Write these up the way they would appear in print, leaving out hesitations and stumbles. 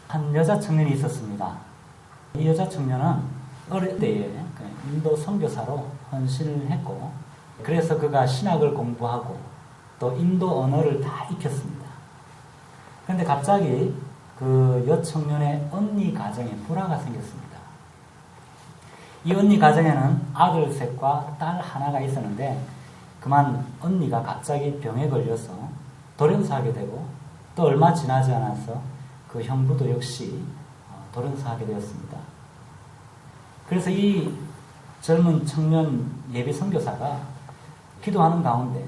한 여자 청년이 있었습니다. 이 여자 청년은 어릴 때에 인도 선교사로 헌신을 했고, 그래서 그가 신학을 공부하고 또 인도 언어를 다 익혔습니다. 그런데 갑자기 그 여청년의 언니 가정에 불화가 생겼습니다. 이 언니 가정에는 아들 셋과 딸 하나가 있었는데, 그만 언니가 갑자기 병에 걸려서 돌연사하게 되고, 또 얼마 지나지 않아서 그 형부도 역시 돌연사하게 되었습니다. 그래서 이 젊은 청년 예비 선교사가 기도하는 가운데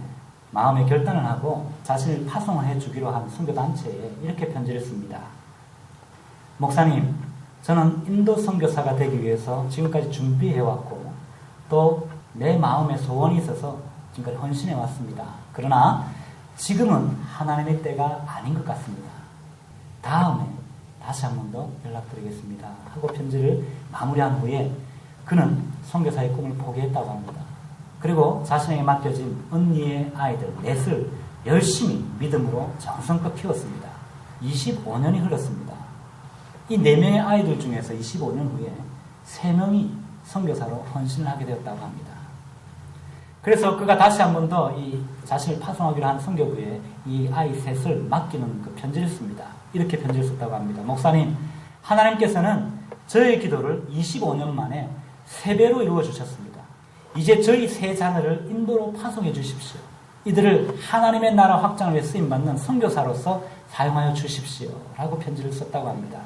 마음의 결단을 하고 자신을 파송을 해주기로 한 선교단체에 이렇게 편지를 씁니다. 목사님, 저는 인도 선교사가 되기 위해서 지금까지 준비해왔고 또 내 마음에 소원이 있어서 지금까지 헌신해 왔습니다. 그러나 지금은 하나님의 때가 아닌 것 같습니다. 다음에 다시 한 번 더 연락드리겠습니다 하고 편지를 마무리한 후에 그는 선교사의 꿈을 포기했다고 합니다. 그리고 자신에게 맡겨진 언니의 아이들 넷을 열심히 믿음으로 정성껏 키웠습니다. 25년이 흘렀습니다. 이 4명의 아이들 중에서 25년 후에 3명이 선교사로 헌신을 하게 되었다고 합니다. 그래서 그가 다시 한 번 더 이 자신을 파송하기로 한 선교부에 이 아이 셋을 맡기는 그 편지를 씁니다. 이렇게 편지를 썼다고 합니다. 목사님, 하나님께서는 저의 기도를 25년 만에 3배로 이루어 주셨습니다. 이제 저희 3자녀를 인도로 파송해 주십시오. 이들을 하나님의 나라 확장을 위해 쓰임받는 선교사로서 사용하여 주십시오 라고 편지를 썼다고 합니다.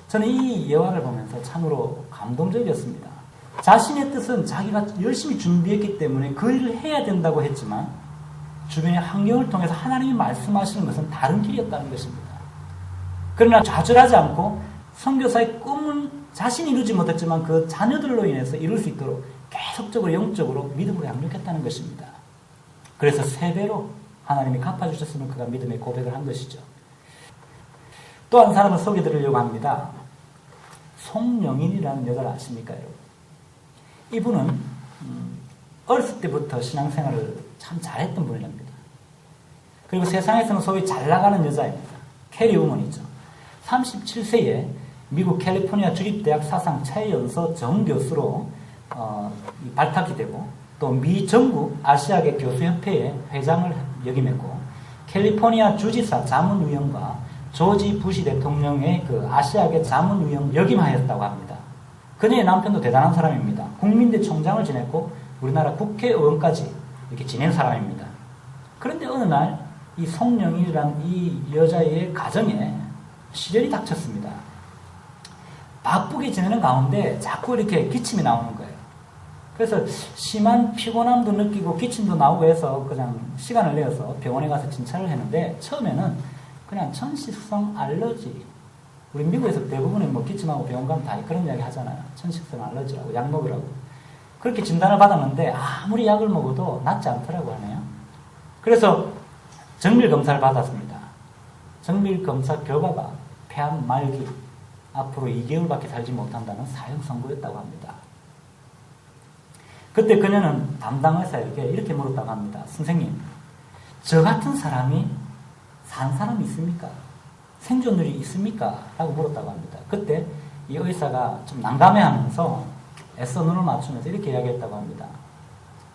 저는 이 예화를 보면서 참으로 감동적이었습니다. 자신의 뜻은 자기가 열심히 준비했기 때문에 그 일을 해야 된다고 했지만 주변의 환경을 통해서 하나님이 말씀하시는 것은 다른 길이었다는 것입니다. 그러나 좌절하지 않고 선교사의 꿈은 자신이 이루지 못했지만 그 자녀들로 인해서 이룰 수 있도록 계속적으로 영적으로 믿음으로 양육했다는 것입니다. 그래서 3배로 하나님이 갚아주셨으면 그가 믿음의 고백을 한 것이죠. 또 한 사람을 소개해드리려고 합니다. 송영인이라는 여자를 아십니까, 여러분? 이분은 어렸을 때부터 신앙생활을 참 잘했던 분이랍니다. 그리고 세상에서는 소위 잘 나가는 여자입니다. 캐리우먼이죠. 37세에 미국 캘리포니아 주립대학 사상 최연소 정교수로 발탁이 되고 또 미 전국 아시아계 교수협회의 회장을 역임했고 캘리포니아 주지사 자문위원과 조지 부시 대통령의 그 아시아계 자문위원 역임하였다고 합니다. 그녀의 남편도 대단한 사람입니다. 국민대 총장을 지냈고 우리나라 국회의원까지 이렇게 지낸 사람입니다. 그런데 어느 날 이 송영일이라는 이 여자의 가정에 시련이 닥쳤습니다. 바쁘게 지내는 가운데 자꾸 이렇게 기침이 나오는 거예요. 그래서 심한 피곤함도 느끼고 기침도 나오고 해서 그냥 시간을 내어서 병원에 가서 진찰을 했는데 처음에는 그냥 천식성 알러지, 우리 미국에서 대부분의 뭐 기침하고 병원 가면 다 그런 이야기 하잖아요. 천식성 알러지라고 약 먹으라고. 그렇게 진단을 받았는데 아무리 약을 먹어도 낫지 않더라고 하네요. 그래서 정밀검사를 받았습니다. 정밀검사 결과가 폐암 말기, 앞으로 2개월밖에 살지 못한다는 사형 선고였다고 합니다. 그때 그녀는 담당 의사에게 이렇게 물었다고 합니다. 선생님, 저 같은 사람이 산 사람이 있습니까? 생존율이 있습니까? 라고 물었다고 합니다. 그때 이 의사가 좀 난감해하면서 애써 눈을 맞추면서 이렇게 이야기했다고 합니다.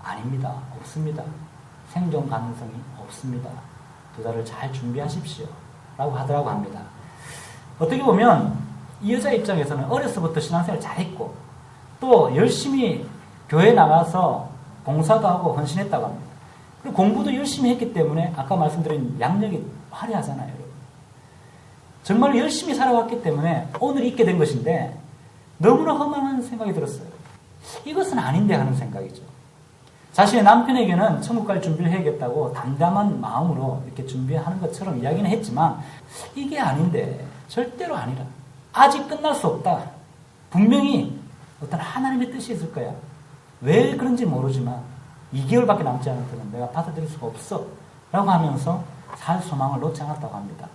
아닙니다. 없습니다. 생존 가능성이 없습니다. 2달을 잘 준비하십시오. 라고 하더라고 합니다. 어떻게 보면 이 여자 입장에서는 어려서부터 신앙생활을 잘했고 또 열심히 교회에 나가서 봉사도 하고 헌신했다고 합니다. 그리고 공부도 열심히 했기 때문에 아까 말씀드린 양력이 화려하잖아요. 여러분. 정말 열심히 살아왔기 때문에 오늘 있게 된 것인데 너무나 허망한 생각이 들었어요. 이것은 아닌데 하는 생각이죠. 자신의 남편에게는 천국 갈 준비를 해야겠다고 담담한 마음으로 이렇게 준비하는 것처럼 이야기는 했지만 이게 아닌데, 절대로 아니라. 아직 끝날 수 없다. 분명히 어떤 하나님의 뜻이 있을 거야. 왜 그런지 모르지만 2개월밖에 남지 않을 때는 내가 받아들일 수가 없어 라고 하면서 살 소망을 놓지 않았다고 합니다.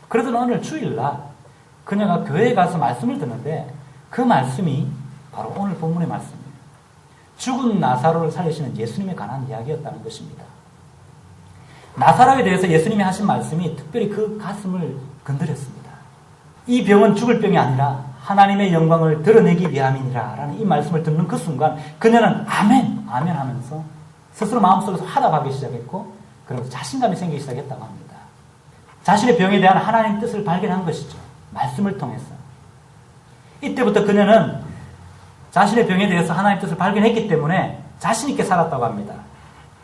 그러던 어느 주일날 그녀가 교회에 가서 말씀을 듣는데 그 말씀이 바로 오늘 본문의 말씀이에요. 죽은 나사로를 살리시는 예수님에 관한 이야기였다는 것입니다. 나사로에 대해서 예수님이 하신 말씀이 특별히 그 가슴을 건드렸습니다. 이 병은 죽을 병이 아니라 하나님의 영광을 드러내기 위함이니라 라는 이 말씀을 듣는 그 순간 그녀는 아멘, 아멘 하면서 스스로 마음속에서 화답하기 시작했고 그러면서 자신감이 생기기 시작했다고 합니다. 자신의 병에 대한 하나님의 뜻을 발견한 것이죠. 말씀을 통해서. 이때부터 그녀는 자신의 병에 대해서 하나님의 뜻을 발견했기 때문에 자신 있게 살았다고 합니다.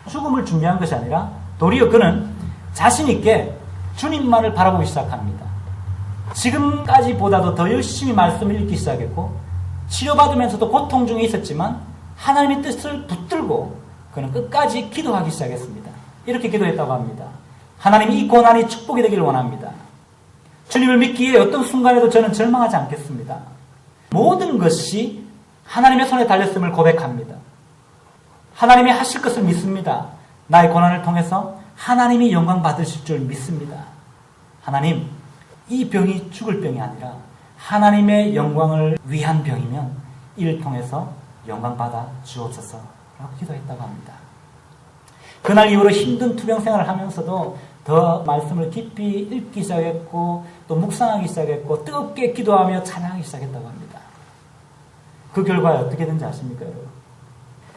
죽음을 준비한 것이 아니라 도리어 그는 자신 있게 주님만을 바라보기 시작합니다. 지금까지보다도 더 열심히 말씀을 읽기 시작했고 치료받으면서도 고통 중에 있었지만 하나님의 뜻을 붙들고 그는 끝까지 기도하기 시작했습니다. 이렇게 기도했다고 합니다. 하나님, 이 고난이 축복이 되기를 원합니다. 주님을 믿기에 어떤 순간에도 저는 절망하지 않겠습니다. 모든 것이 하나님의 손에 달렸음을 고백합니다. 하나님이 하실 것을 믿습니다. 나의 고난을 통해서 하나님이 영광 받으실 줄 믿습니다. 하나님, 이 병이 죽을 병이 아니라 하나님의 영광을 위한 병이면 이를 통해서 영광 받아 주옵소서 라고 기도했다고 합니다. 그날 이후로 힘든 투병 생활을 하면서도 더 말씀을 깊이 읽기 시작했고 또 묵상하기 시작했고 뜨겁게 기도하며 찬양하기 시작했다고 합니다. 그 결과에 어떻게 된지 아십니까, 여러분?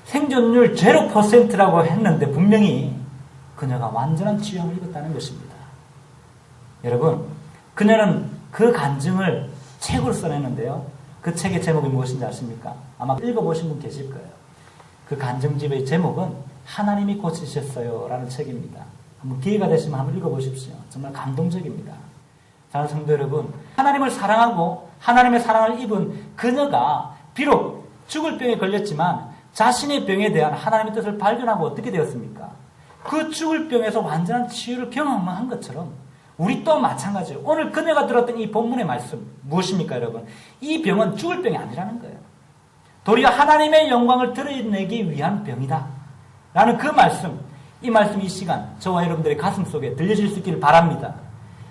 생존율 0%라고 했는데 분명히 그녀가 완전한 치유함을 입었다는 것입니다. 여러분, 그녀는 그 간증을 책으로 써냈는데요. 그 책의 제목이 무엇인지 아십니까? 아마 읽어보신 분 계실 거예요. 그 간증집의 제목은 하나님이 고치셨어요 라는 책입니다. 한번 기회가 되시면 한번 읽어보십시오. 정말 감동적입니다. 사랑하는 성도 여러분, 하나님을 사랑하고 하나님의 사랑을 입은 그녀가 비록 죽을 병에 걸렸지만 자신의 병에 대한 하나님의 뜻을 발견하고 어떻게 되었습니까? 그 죽을 병에서 완전한 치유를 경험한 것처럼 우리 또한 마찬가지예요. 오늘 그녀가 들었던 이 본문의 말씀 무엇입니까, 여러분? 이 병은 죽을 병이 아니라는 거예요. 도리어 하나님의 영광을 드러내기 위한 병이다 라는 그 말씀, 이 말씀, 이 시간 저와 여러분들의 가슴 속에 들려질 수 있기를 바랍니다.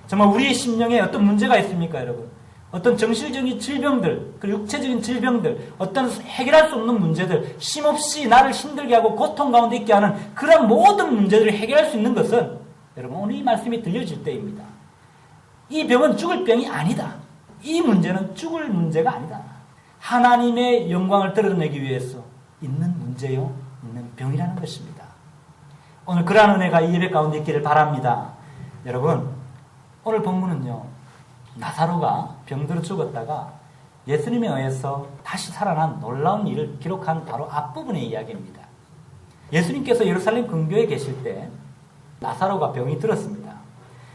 정말 우리의 심령에 어떤 문제가 있습니까, 여러분? 어떤 정신적인 질병들, 그리고 육체적인 질병들, 어떤 해결할 수 없는 문제들, 쉼없이 나를 힘들게 하고 고통 가운데 있게 하는 그런 모든 문제들을 해결할 수 있는 것은 여러분 오늘 이 말씀이 들려질 때입니다. 이 병은 죽을 병이 아니다. 이 문제는 죽을 문제가 아니다. 하나님의 영광을 드러내기 위해서 있는 문제요, 있는 병이라는 것입니다. 오늘 그러한 은혜가 이 예배 가운데 있기를 바랍니다. 여러분, 오늘 본문은요, 나사로가 병들어 죽었다가 예수님에 의해서 다시 살아난 놀라운 일을 기록한 바로 앞부분의 이야기입니다. 예수님께서 예루살렘 근교에 계실 때 나사로가 병이 들었습니다.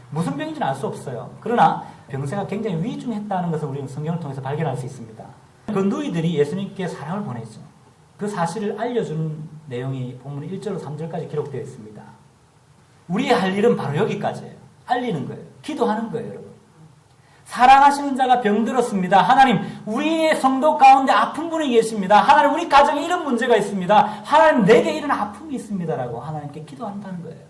무슨 병인지는 알 수 없어요. 그러나 병세가 굉장히 위중했다는 것을 우리는 성경을 통해서 발견할 수 있습니다. 그 누이들이 예수님께 사랑을 보내죠. 그 사실을 알려주는 내용이 본문 1절로 3절까지 기록되어 있습니다. 우리의 할 일은 바로 여기까지예요. 알리는 거예요. 기도하는 거예요, 여러분. 사랑하시는 자가 병들었습니다. 하나님, 우리의 성도 가운데 아픈 분이 계십니다. 하나님, 우리 가정에 이런 문제가 있습니다. 하나님, 내게 이런 아픔이 있습니다. 라고 하나님께 기도한다는 거예요.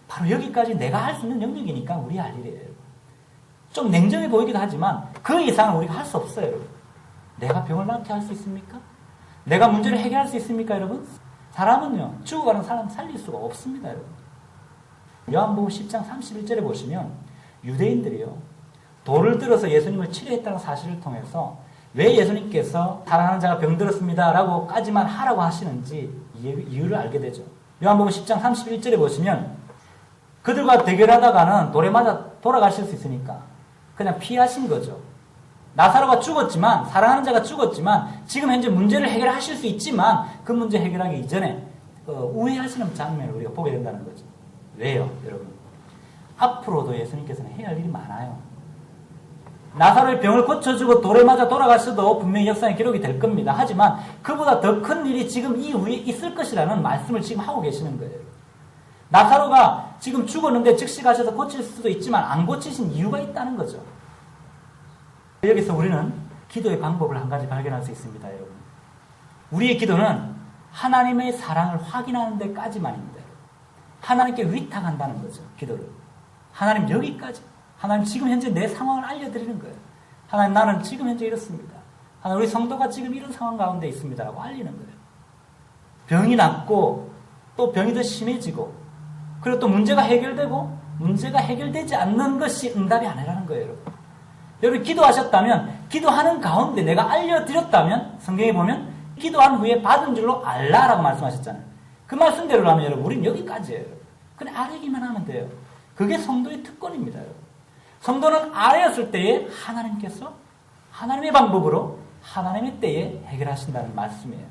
바로 여기까지 내가 할 수 있는 영역이니까 우리 할 일이에요. 좀 냉정해 보이기도 하지만 그 이상은 우리가 할 수 없어요, 여러분. 내가 병을 낫게 할 수 있습니까? 내가 문제를 해결할 수 있습니까, 여러분? 사람은요, 죽어가는 사람 살릴 수가 없습니다, 여러분. 요한복음 10장 31절에 보시면 유대인들이요, 돌을 들어서 예수님을 치료했다는 사실을 통해서 왜 예수님께서 사랑하는 자가 병들었습니다 라고까지만 하라고 하시는지 이유를 알게 되죠. 요한복음 10장 31절에 보시면 그들과 대결하다가는 돌에 맞아 돌아가실 수 있으니까 그냥 피하신 거죠. 나사로가 죽었지만, 사랑하는 자가 죽었지만 지금 현재 문제를 해결하실 수 있지만 그 문제 해결하기 이전에 우회하시는 장면을 우리가 보게 된다는 거죠. 왜요, 여러분? 앞으로도 예수님께서는 해야 할 일이 많아요. 나사로의 병을 고쳐주고 돌에 맞아 돌아가셔도 분명히 역사에 기록이 될 겁니다. 하지만 그보다 더 큰 일이 지금 이후에 있을 것이라는 말씀을 지금 하고 계시는 거예요. 나사로가 지금 죽었는데 즉시 가셔서 고칠 수도 있지만 안 고치신 이유가 있다는 거죠. 여기서 우리는 기도의 방법을 한 가지 발견할 수 있습니다, 여러분. 우리의 기도는 하나님의 사랑을 확인하는 데까지만입니다. 하나님께 위탁한다는 거죠, 기도를. 하나님, 여기까지. 하나님, 지금 현재 내 상황을 알려드리는 거예요. 하나님, 나는 지금 현재 이렇습니다. 하나님, 우리 성도가 지금 이런 상황 가운데 있습니다 라고 알리는 거예요. 병이 낫고 또 병이 더 심해지고 그리고 또 문제가 해결되고 문제가 해결되지 않는 것이 응답이 아니라는 거예요, 여러분. 여러분 기도하셨다면 기도하는 가운데 내가 알려드렸다면 성경에 보면 기도한 후에 받은 줄로 알라라고 말씀하셨잖아요. 그 말씀대로라면 여러분 우리는 여기까지예요. 그냥 아뢰기만 하면 돼요. 그게 성도의 특권입니다. 여러분. 성도는 아뢰었을 때에 하나님께서 하나님의 방법으로 하나님의 때에 해결하신다는 말씀이에요.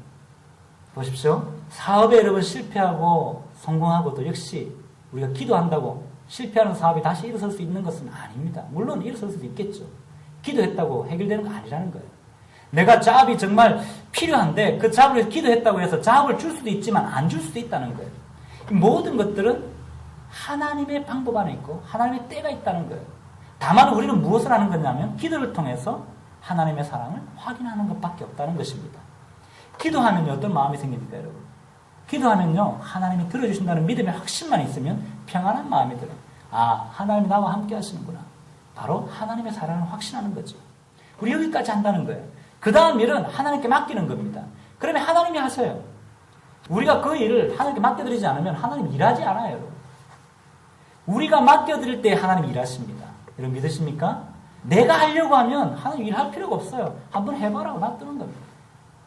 보십시오. 사업에 여러분 실패하고 성공하고도 역시 우리가 기도한다고 실패하는 사업이 다시 일어설 수 있는 것은 아닙니다. 물론 일어설 수도 있겠죠. 기도했다고 해결되는 거 아니라는 거예요. 내가 잡이 정말 필요한데 그 잡을 위해서 기도했다고 해서 잡을 줄 수도 있지만 안 줄 수도 있다는 거예요. 이 모든 것들은 하나님의 방법 안에 있고 하나님의 때가 있다는 거예요. 다만 우리는 무엇을 하는 거냐면 기도를 통해서 하나님의 사랑을 확인하는 것밖에 없다는 것입니다. 기도하면요 어떤 마음이 생깁니까 여러분? 기도하면요 하나님이 들어주신다는 믿음의 확신만 있으면 평안한 마음이 들어요. 아 하나님이 나와 함께 하시는구나. 바로 하나님의 사랑을 확신하는 거죠. 우리 여기까지 한다는 거예요. 그 다음 일은 하나님께 맡기는 겁니다. 그러면 하나님이 하세요. 우리가 그 일을 하나님께 맡겨드리지 않으면 하나님 일하지 않아요. 여러분. 우리가 맡겨드릴 때 하나님 일하십니다. 여러분 믿으십니까? 내가 하려고 하면 하나님 일할 필요가 없어요. 한번 해봐라고 놔두는 겁니다.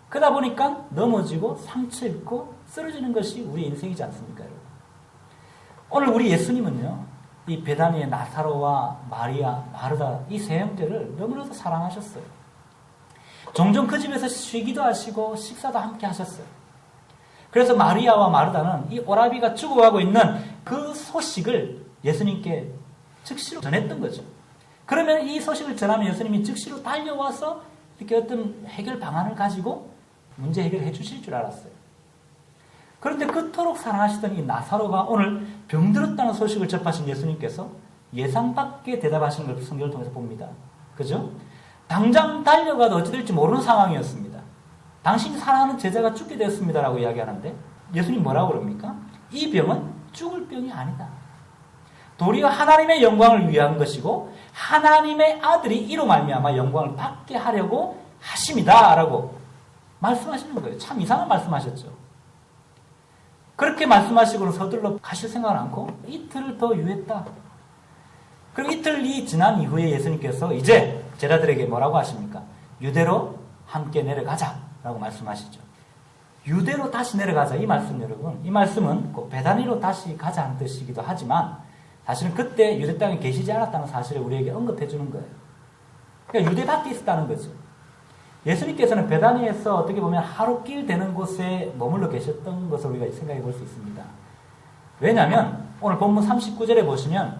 그러다 보니까 넘어지고 상처 입고 쓰러지는 것이 우리 인생이지 않습니까? 여러분? 오늘 우리 예수님은요. 이 베다니의 나사로와 마리아, 마르다 이 세 형제를 너무나도 사랑하셨어요. 종종 그 집에서 쉬기도 하시고 식사도 함께 하셨어요. 그래서 마리아와 마르다는 이 오라비가 죽어가고 있는 그 소식을 예수님께 즉시로 전했던 거죠. 그러면 이 소식을 전하면 예수님이 즉시로 달려와서 이렇게 어떤 해결 방안을 가지고 문제 해결해 주실 줄 알았어요. 그런데 그토록 사랑하시던 이 나사로가 오늘 병들었다는 소식을 접하신 예수님께서 예상 밖의 대답하시는 걸 성경을 통해서 봅니다. 그죠? 당장 달려가도 어찌 될지 모르는 상황이었습니다. 당신이 사랑하는 제자가 죽게 되었습니다라고 이야기하는데 예수님 뭐라고 그럽니까? 이 병은 죽을 병이 아니다. 도리어 하나님의 영광을 위한 것이고 하나님의 아들이 이로 말미암아 영광을 받게 하려고 하심이다 라고 말씀하시는 거예요. 참 이상한 말씀하셨죠. 그렇게 말씀하시고는 서둘러 가실 생각은 않고 이틀을 더 유했다. 그리고 이틀이 지난 이후에 예수님께서 이제 제자들에게 뭐라고 하십니까? 유대로 함께 내려가자 라고 말씀하시죠. 유대로 다시 내려가자 이 말씀 여러분, 이 말씀은 꼭 베다니로 다시 가자는 뜻이기도 하지만 사실은 그때 유대 땅에 계시지 않았다는 사실을 우리에게 언급해 주는 거예요. 그러니까 유대 밖에 있었다는 거죠. 예수님께서는 베다니에서 어떻게 보면 하루길 되는 곳에 머물러 계셨던 것을 우리가 생각해 볼 수 있습니다. 왜냐하면 오늘 본문 39절에 보시면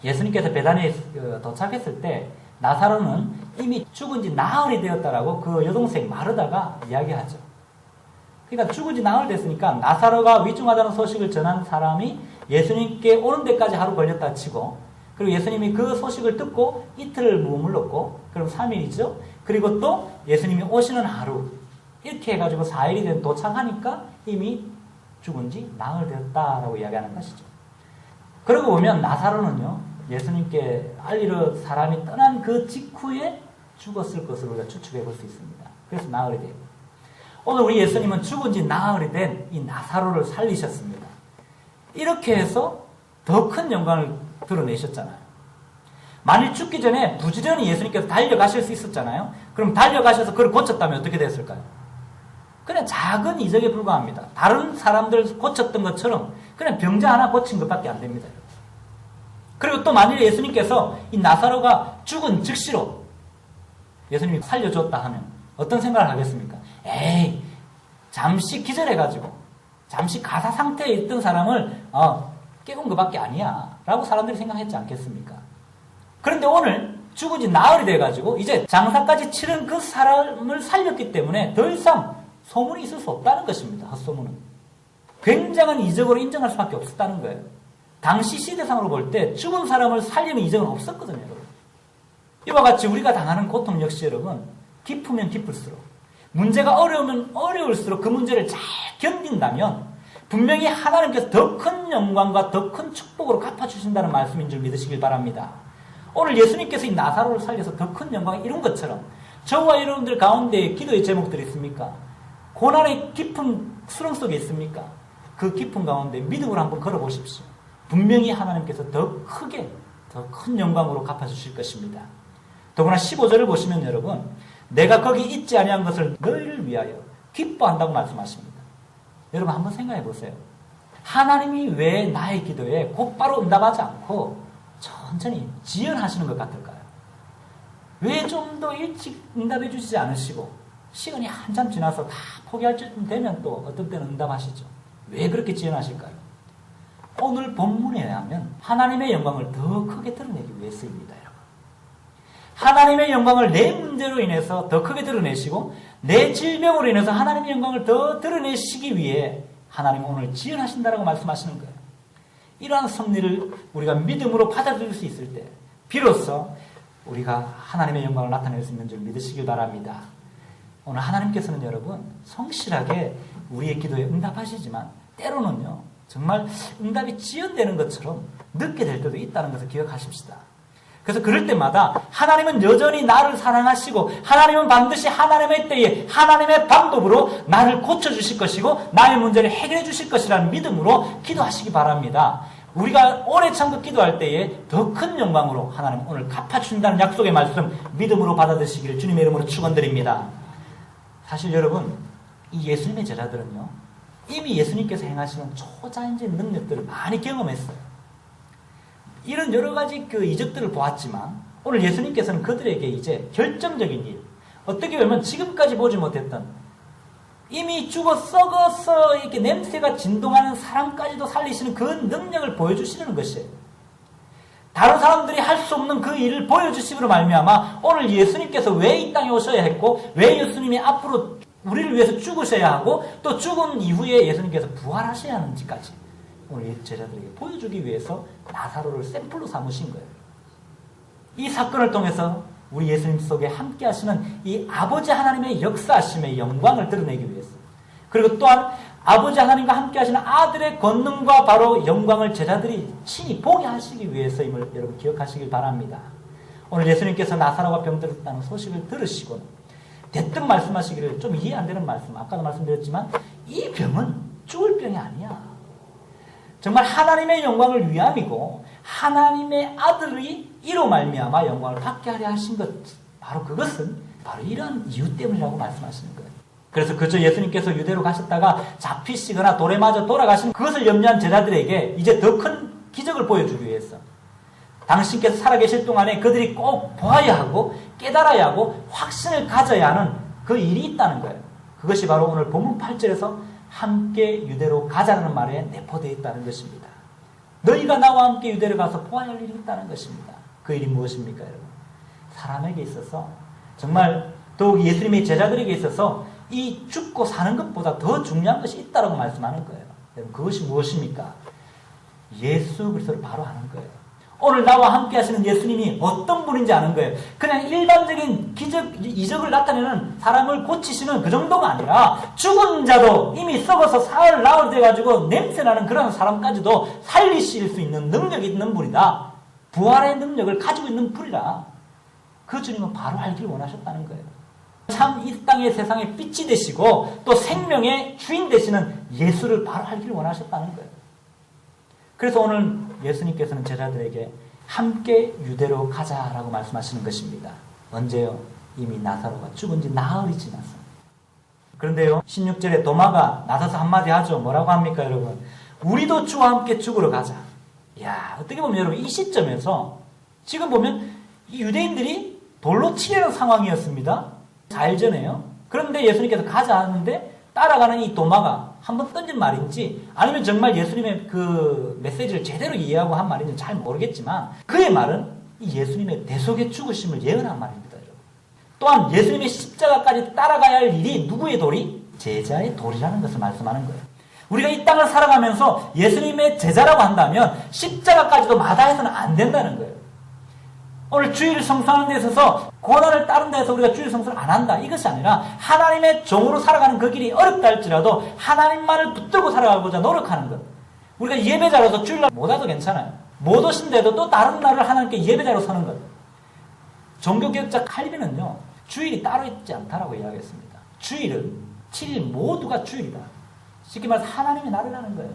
예수님께서 베다니에 도착했을 때 나사로는 이미 죽은 지 나흘이 되었다라고 그 여동생 마르다가 이야기하죠. 그러니까 죽은 지 나흘 됐으니까 나사로가 위중하다는 소식을 전한 사람이 예수님께 오는 데까지 하루 걸렸다 치고 그리고 예수님이 그 소식을 듣고 이틀을 머물렀고 그럼 3일이죠. 그리고 또 예수님이 오시는 하루 이렇게 해가지고 4일이 된 도착하니까 이미 죽은 지 나흘 되었다라고 이야기하는 것이죠. 그러고 보면 나사로는요 예수님께 알리러 사람이 떠난 그 직후에 죽었을 것으로 우리가 추측해 볼 수 있습니다. 그래서 나흘이 되고 오늘 우리 예수님은 죽은 지 나흘이 된 이 나사로를 살리셨습니다. 이렇게 해서 더 큰 영광을 드러내셨잖아요. 만일 죽기 전에 부지런히 예수님께서 달려가실 수 있었잖아요. 그럼 달려가셔서 그를 고쳤다면 어떻게 됐을까요? 그냥 작은 이적에 불과합니다. 다른 사람들 고쳤던 것처럼 그냥 병자 하나 고친 것밖에 안 됩니다. 그리고 또 만일 예수님께서 이 나사로가 죽은 즉시로 예수님이 살려줬다 하면 어떤 생각을 하겠습니까? 에이, 잠시 기절해가지고 잠시 가사 상태에 있던 사람을 깨운 것밖에 아니야 라고 사람들이 생각했지 않겠습니까? 그런데 오늘 죽은 지 나흘이 돼가지고 이제 장사까지 치른 그 사람을 살렸기 때문에 더 이상 소문이 있을 수 없다는 것입니다. 헛소문은. 굉장한 이적으로 인정할 수밖에 없었다는 거예요. 당시 시대상으로 볼 때 죽은 사람을 살리는 이적은 없었거든요. 여러분. 이와 같이 우리가 당하는 고통 역시 여러분 깊으면 깊을수록 문제가 어려우면 어려울수록 그 문제를 잘 견딘다면 분명히 하나님께서 더 큰 영광과 더 큰 축복으로 갚아주신다는 말씀인 줄 믿으시길 바랍니다. 오늘 예수님께서 이 나사로를 살려서 더 큰 영광을 이룬 것처럼 저와 여러분들 가운데 기도의 제목들이 있습니까? 고난의 깊은 수렁 속에 있습니까? 그 깊은 가운데 믿음으로 한번 걸어보십시오. 분명히 하나님께서 더 크게 더 큰 영광으로 갚아주실 것입니다. 더구나 15절을 보시면 여러분, 내가 거기 있지 아니한 것을 너희를 위하여 기뻐한다고 말씀하십니다. 여러분 한번 생각해 보세요. 하나님이 왜 나의 기도에 곧바로 응답하지 않고 천천히 지연하시는 것 같을까요? 왜 좀 더 일찍 응답해 주시지 않으시고 시간이 한참 지나서 다 포기할 쯤 되면 또 어떤 때는 응답하시죠. 왜 그렇게 지연하실까요? 오늘 본문에 의하면 하나님의 영광을 더 크게 드러내기 위해서입니다. 여러분. 하나님의 영광을 내 문제로 인해서 더 크게 드러내시고 내 질병으로 인해서 하나님의 영광을 더 드러내시기 위해 하나님은 오늘 지연하신다라고 말씀하시는 거예요. 이러한 섭리를 우리가 믿음으로 받아들일 수 있을 때 비로소 우리가 하나님의 영광을 나타낼 수 있는 줄 믿으시길 바랍니다. 오늘 하나님께서는 여러분 성실하게 우리의 기도에 응답하시지만 때로는요 정말 응답이 지연되는 것처럼 늦게 될 때도 있다는 것을 기억하십시다. 그래서 그럴 때마다 하나님은 여전히 나를 사랑하시고 하나님은 반드시 하나님의 때에 하나님의 방법으로 나를 고쳐주실 것이고 나의 문제를 해결해 주실 것이라는 믿음으로 기도하시기 바랍니다. 우리가 오래 참고 기도할 때에 더 큰 영광으로 하나님 오늘 갚아준다는 약속의 말씀 믿음으로 받아들이시기를 주님의 이름으로 축원드립니다. 사실 여러분 이 예수님의 제자들은요 이미 예수님께서 행하시는 초자연적인 능력들을 많이 경험했어요. 이런 여러 가지 그 이적들을 보았지만 오늘 예수님께서는 그들에게 이제 결정적인 일, 어떻게 보면 지금까지 보지 못했던 이미 죽어 썩어서 이렇게 냄새가 진동하는 사람까지도 살리시는 그 능력을 보여주시는 것이에요. 다른 사람들이 할 수 없는 그 일을 보여주심으로 말미암아 오늘 예수님께서 왜 이 땅에 오셔야 했고 왜 예수님이 앞으로 우리를 위해서 죽으셔야 하고 또 죽은 이후에 예수님께서 부활하셔야 하는지까지 오늘 제자들에게 보여주기 위해서 나사로를 샘플로 삼으신 거예요. 이 사건을 통해서 우리 예수님 속에 함께 하시는 이 아버지 하나님의 역사하심의 영광을 드러내기 위해서 그리고 또한 아버지 하나님과 함께 하시는 아들의 권능과 바로 영광을 제자들이 친히 보게 하시기 위해서임을 여러분 기억하시길 바랍니다. 오늘 예수님께서 나사로가 병들었다는 소식을 들으시고 대뜸 말씀하시기를 좀 이해 안 되는 말씀, 아까도 말씀드렸지만 이 병은 죽을 병이 아니야. 정말 하나님의 영광을 위함이고 하나님의 아들이 이로 말미암아 영광을 받게 하려 하신 것, 바로 그것은 바로 이런 이유 때문이라고 말씀하시는 거예요. 그래서 그저 예수님께서 유대로 가셨다가 잡히시거나 돌에 맞아 돌아가시는 그것을 염려한 제자들에게 이제 더 큰 기적을 보여주기 위해서 당신께서 살아계실 동안에 그들이 꼭 보아야 하고 깨달아야 하고 확신을 가져야 하는 그 일이 있다는 거예요. 그것이 바로 오늘 본문 8절에서 함께 유대로 가자는 말에 내포되어 있다는 것입니다. 너희가 나와 함께 유대로 가서 보아야 할 일이 있다는 것입니다. 그 일이 무엇입니까, 여러분? 사람에게 있어서 정말 더욱 예수님의 제자들에게 있어서 이 죽고 사는 것보다 더 중요한 것이 있다라고 말씀하는 거예요. 여러분, 그것이 무엇입니까? 예수 그리스도를 바로 아는 거예요. 오늘 나와 함께 하시는 예수님이 어떤 분인지 아는 거예요. 그냥 일반적인 이적을 나타내는 사람을 고치시는 그 정도가 아니라 죽은 자도 이미 썩어서 사흘 나흘 돼가지고 냄새나는 그런 사람까지도 살리실 수 있는 능력이 있는 분이다. 부활의 능력을 가지고 있는 분이라. 그 주님은 바로 알기를 원하셨다는 거예요. 참 이 땅의 세상의 빛이 되시고 또 생명의 주인 되시는 예수를 바로 알기를 원하셨다는 거예요. 그래서 오늘 예수님께서는 제자들에게 함께 유대로 가자라고 말씀하시는 것입니다. 언제요? 이미 나사로가 죽은 지 나흘이 지났어. 그런데요 16절에 도마가 나서서 한마디 하죠. 뭐라고 합니까 여러분? 우리도 주와 함께 죽으러 가자. 이야, 어떻게 보면 여러분 이 시점에서 지금 보면 이 유대인들이 돌로 치려는 상황이었습니다. 4일 전에요. 그런데 예수님께서 가자 하는데 따라가는 이 도마가 한번 던진 말인지 아니면 정말 예수님의 그 메시지를 제대로 이해하고 한 말인지 잘 모르겠지만 그의 말은 이 예수님의 대속의 죽으심을 예언한 말입니다. 여러분. 또한 예수님의 십자가까지 따라가야 할 일이 누구의 도리? 제자의 도리라는 것을 말씀하는 거예요. 우리가 이 땅을 살아가면서 예수님의 제자라고 한다면 십자가까지도 마다해서는 안 된다는 거예요. 오늘 주일을 성수하는 데 있어서 고난을 따른다 해서 우리가 주일 성수를 안 한다. 이것이 아니라 하나님의 종으로 살아가는 그 길이 어렵다 할지라도 하나님만을 붙들고 살아가고자 노력하는 것. 우리가 예배자로서 주일날 못 와도 괜찮아요. 못 오신데도 또 다른 날을 하나님께 예배자로 서는 것. 종교개혁자 칼빈은요. 주일이 따로 있지 않다라고 이야기했습니다. 주일은 7일 모두가 주일이다. 쉽게 말해서 하나님이 나를 하는 거예요.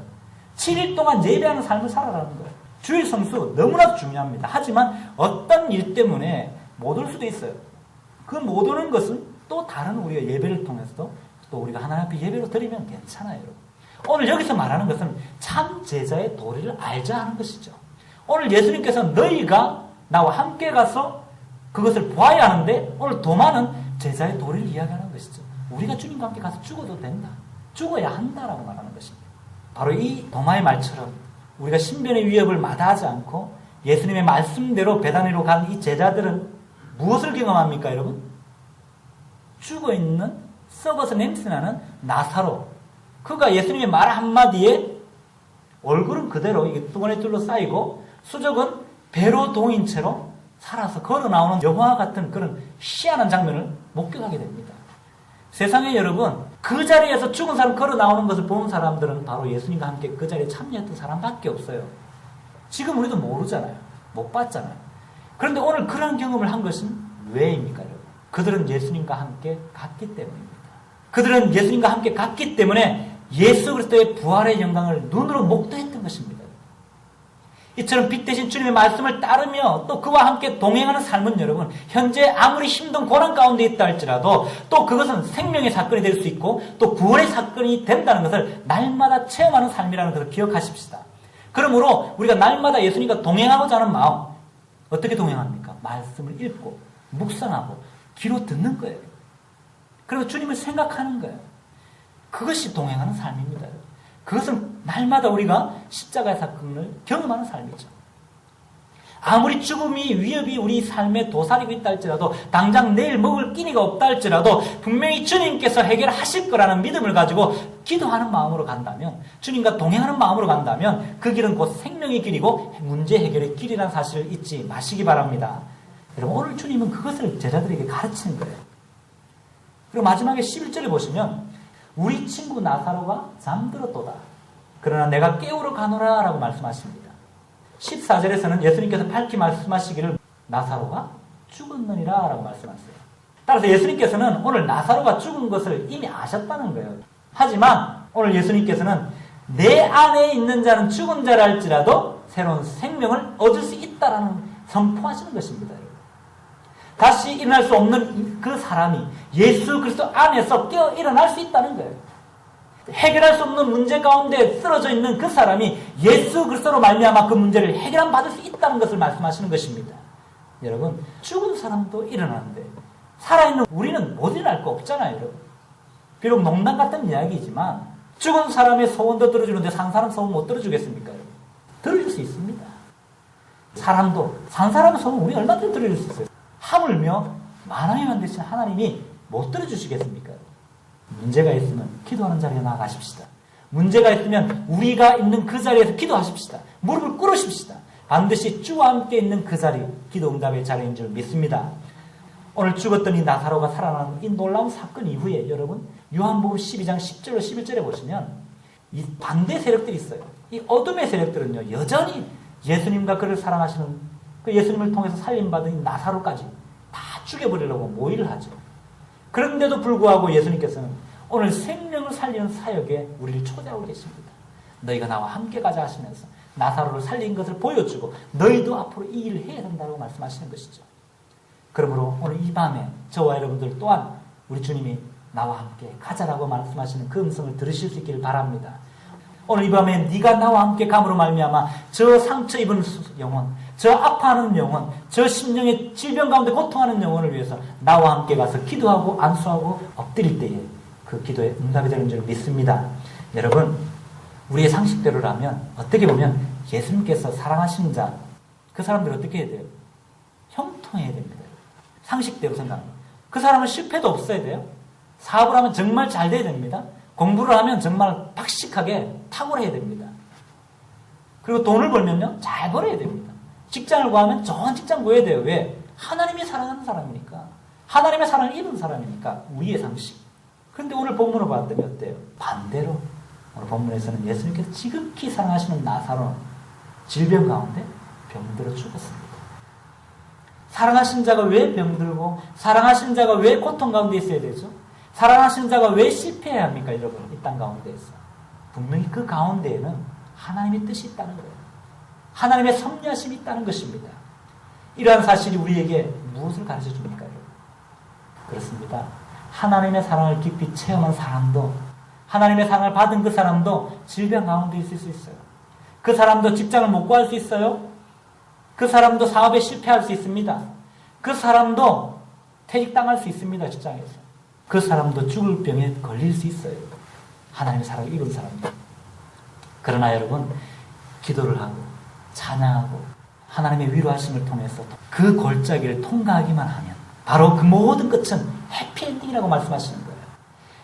7일 동안 예배하는 삶을 살아가는 거예요. 주일 성수 너무나도 중요합니다. 하지만 어떤 일 때문에 못 올 수도 있어요. 그 못 오는 것은 또 다른 우리가 예배를 통해서도 또 우리가 하나님 앞에 예배로 드리면 괜찮아요. 오늘 여기서 말하는 것은 참 제자의 도리를 알자 하는 것이죠. 오늘 예수님께서 너희가 나와 함께 가서 그것을 보아야 하는데 오늘 도마는 제자의 도리를 이야기하는 것이죠. 우리가 주님과 함께 가서 죽어도 된다. 죽어야 한다라고 말하는 것입니다. 바로 이 도마의 말처럼 우리가 신변의 위협을 마다하지 않고 예수님의 말씀대로 베다니로 간 이 제자들은 무엇을 경험합니까, 여러분? 죽어있는 썩어서 냄새나는 나사로. 그가 예수님의 말 한마디에 얼굴은 그대로 이게 두건에 둘러 쌓이고 수족은 배로 동인 채로 살아서 걸어 나오는 영화 같은 그런 희한한 장면을 목격하게 됩니다. 세상에 여러분, 그 자리에서 죽은 사람 걸어 나오는 것을 본 사람들은 바로 예수님과 함께 그 자리에 참여했던 사람밖에 없어요. 지금 우리도 모르잖아요. 못 봤잖아요. 그런데 오늘 그런 경험을 한 것은 왜입니까, 여러분? 그들은 예수님과 함께 갔기 때문입니다. 그들은 예수님과 함께 갔기 때문에 예수 그리스도의 부활의 영광을 눈으로 목도했던 것입니다. 이처럼 빛 대신 주님의 말씀을 따르며 또 그와 함께 동행하는 삶은 여러분, 현재 아무리 힘든 고난 가운데 있다 할지라도 또 그것은 생명의 사건이 될 수 있고 또 구원의 사건이 된다는 것을 날마다 체험하는 삶이라는 것을 기억하십시다. 그러므로 우리가 날마다 예수님과 동행하고자 하는 마음, 어떻게 동행합니까? 말씀을 읽고 묵상하고 귀로 듣는 거예요. 그리고 주님을 생각하는 거예요. 그것이 동행하는 삶입니다. 그것은 날마다 우리가 십자가의 사건을 경험하는 삶이죠. 아무리 죽음이 위협이 우리 삶에 도사리고 있다 할지라도 당장 내일 먹을 끼니가 없다 할지라도 분명히 주님께서 해결하실 거라는 믿음을 가지고 기도하는 마음으로 간다면, 주님과 동행하는 마음으로 간다면 그 길은 곧 생명의 길이고 문제 해결의 길이라는 사실을 잊지 마시기 바랍니다. 여러분, 오늘 주님은 그것을 제자들에게 가르치는 거예요. 그리고 마지막에 11절에 보시면 우리 친구 나사로가 잠들었도다. 그러나 내가 깨우러 가노라 라고 말씀하십니다. 14절에서는 예수님께서 밝히 말씀하시기를 나사로가 죽었느니라 라고 말씀하세요. 따라서 예수님께서는 오늘 나사로가 죽은 것을 이미 아셨다는 거예요. 하지만 오늘 예수님께서는 내 안에 있는 자는 죽은 자라 할지라도 새로운 생명을 얻을 수 있다라는 선포하시는 것입니다. 다시 일어날 수 없는 그 사람이 예수 그리스도 안에서 깨어 일어날 수 있다는 거예요. 해결할 수 없는 문제 가운데 쓰러져 있는 그 사람이 예수 그리스도로 말미암아 그 문제를 해결함 받을 수 있다는 것을 말씀하시는 것입니다. 여러분, 죽은 사람도 일어나는데 살아있는 우리는 못 일어날 거 없잖아요, 여러분. 비록 농담 같은 이야기이지만 죽은 사람의 소원도 들어주는데 산 사람 소원 못 들어주겠습니까, 여러분? 들어줄 수 있습니다. 사람도 산 사람의 소원 우리 얼마든지 들어줄 수 있어요. 하물며 만왕의 되신 하나님이 못 들어주시겠습니까? 문제가 있으면 기도하는 자리에 나아가십시다. 문제가 있으면 우리가 있는 그 자리에서 기도하십시다. 무릎을 꿇으십시다. 반드시 주와 함께 있는 그 자리, 기도 응답의 자리인 줄 믿습니다. 오늘 죽었던 이 나사로가 살아나는 이 놀라운 사건 이후에 여러분, 요한복음 12장 10절로 11절에 보시면 이 반대 세력들이 있어요. 이 어둠의 세력들은요, 여전히 예수님과 그를 사랑하시는 그 예수님을 통해서 살림받은 이 나사로까지 다 죽여버리려고 모의를 하죠. 그런데도 불구하고 예수님께서는 오늘 생명을 살리는 사역에 우리를 초대하고 계십니다. 너희가 나와 함께 가자 하시면서 나사로를 살린 것을 보여주고 너희도 앞으로 이 일을 해야 된다고 말씀하시는 것이죠. 그러므로 오늘 이 밤에 저와 여러분들 또한 우리 주님이 나와 함께 가자라고 말씀하시는 그 음성을 들으실 수 있기를 바랍니다. 오늘 이 밤에 네가 나와 함께 감으로 말미암아 저 상처 입은 영혼, 저 아파하는 영혼, 저 심령의 질병 가운데 고통하는 영혼을 위해서 나와 함께 가서 기도하고 안수하고 엎드릴 때에 그 기도에 응답이 되는 줄 믿습니다. 여러분, 우리의 상식대로라면 어떻게 보면 예수님께서 사랑하시는 자, 그 사람들 어떻게 해야 돼요? 형통해야 됩니다. 상식대로 생각합니다. 그 사람은 실패도 없어야 돼요. 사업을 하면 정말 잘 돼야 됩니다. 공부를 하면 정말 박식하게 탁월해야 됩니다. 그리고 돈을 벌면요, 잘 벌어야 됩니다. 직장을 구하면 좋은 직장 구해야 돼요. 왜? 하나님이 사랑하는 사람이니까. 하나님의 사랑을 입은 사람이니까. 우리의 상식. 그런데 오늘 본문을 봤더니 어때요? 반대로 오늘 본문에서는 예수님께서 지극히 사랑하시는 나사로는 질병 가운데 병들어 죽었습니다. 사랑하신 자가 왜 병들고 사랑하신 자가 왜 고통 가운데 있어야 되죠? 사랑하신 자가 왜 실패해야 합니까, 여러분? 이 땅 가운데에서. 분명히 그 가운데에는 하나님의 뜻이 있다는 거예요. 하나님의 섭리하심이 있다는 것입니다. 이러한 사실이 우리에게 무엇을 가르쳐 줍니까? 그렇습니다. 하나님의 사랑을 깊이 체험한 사람도, 하나님의 사랑을 받은 그 사람도 질병 가운데 있을 수 있어요. 그 사람도 직장을 못 구할 수 있어요. 그 사람도 사업에 실패할 수 있습니다. 그 사람도 퇴직당할 수 있습니다. 직장에서. 그 사람도 죽을 병에 걸릴 수 있어요. 하나님의 사랑을 입은 사람도. 그러나 여러분, 기도를 하고 찬양하고 하나님의 위로하심을 통해서 그 골짜기를 통과하기만 하면 바로 그 모든 끝은 해피엔딩이라고 말씀하시는 거예요.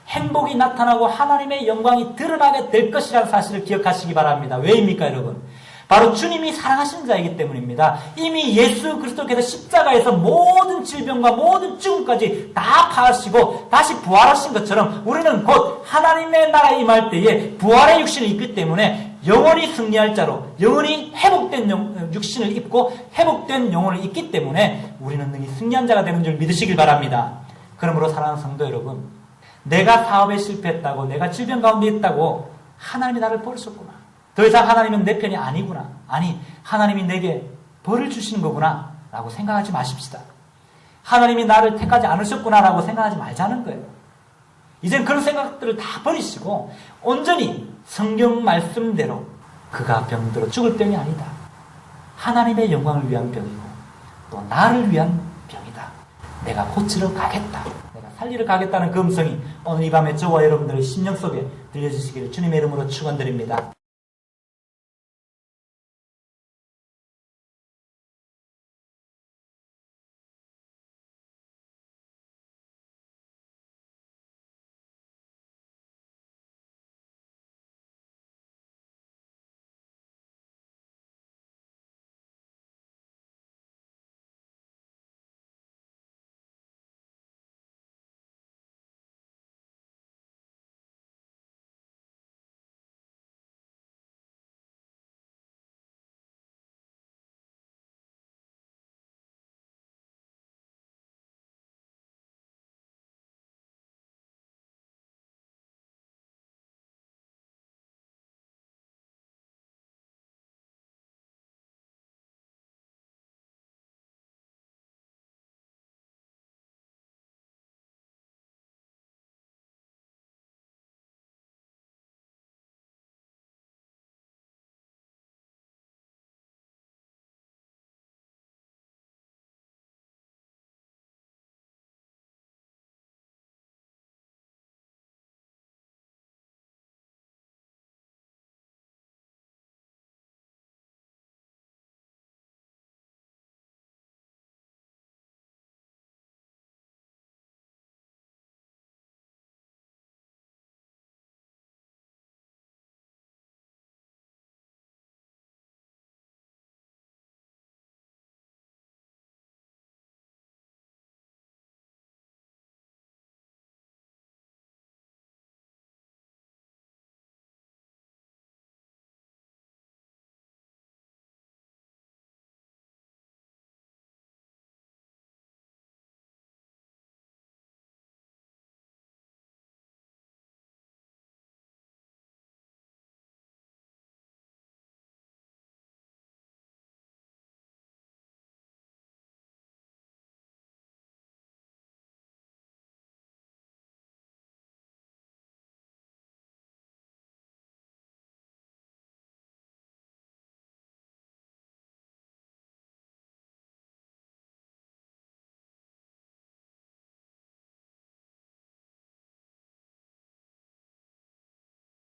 행복이 나타나고 하나님의 영광이 드러나게 될 것이라는 사실을 기억하시기 바랍니다. 왜입니까, 여러분? 바로 주님이 사랑하시는 자이기 때문입니다. 이미 예수 그리스도께서 십자가에서 모든 질병과 모든 죽음까지 다 파하시고 다시 부활하신 것처럼 우리는 곧 하나님의 나라에 임할 때에 부활의 육신을 입기 때문에 영원히 승리할 자로, 영원히 회복된 육신을 입고 회복된 영혼을 입기 때문에 우리는 능히 승리한 자가 되는 줄 믿으시길 바랍니다. 그러므로 사랑하는 성도 여러분, 내가 사업에 실패했다고, 내가 질병 가운데 있다고 하나님이 나를 버리셨구나. 더 이상 하나님은 내 편이 아니구나. 아니, 하나님이 내게 벌을 주시는 거구나 라고 생각하지 마십시다. 하나님이 나를 택하지 않으셨구나 라고 생각하지 말자는 거예요. 이젠 그런 생각들을 다 버리시고 온전히 성경 말씀대로 그가 병들어 죽을 병이 아니다. 하나님의 영광을 위한 병이고 또 나를 위한 병이다. 내가 고치러 가겠다. 내가 살리러 가겠다는 그 음성이 오늘 이 밤에 저와 여러분들의 심령 속에 들려주시기를 주님의 이름으로 축원드립니다.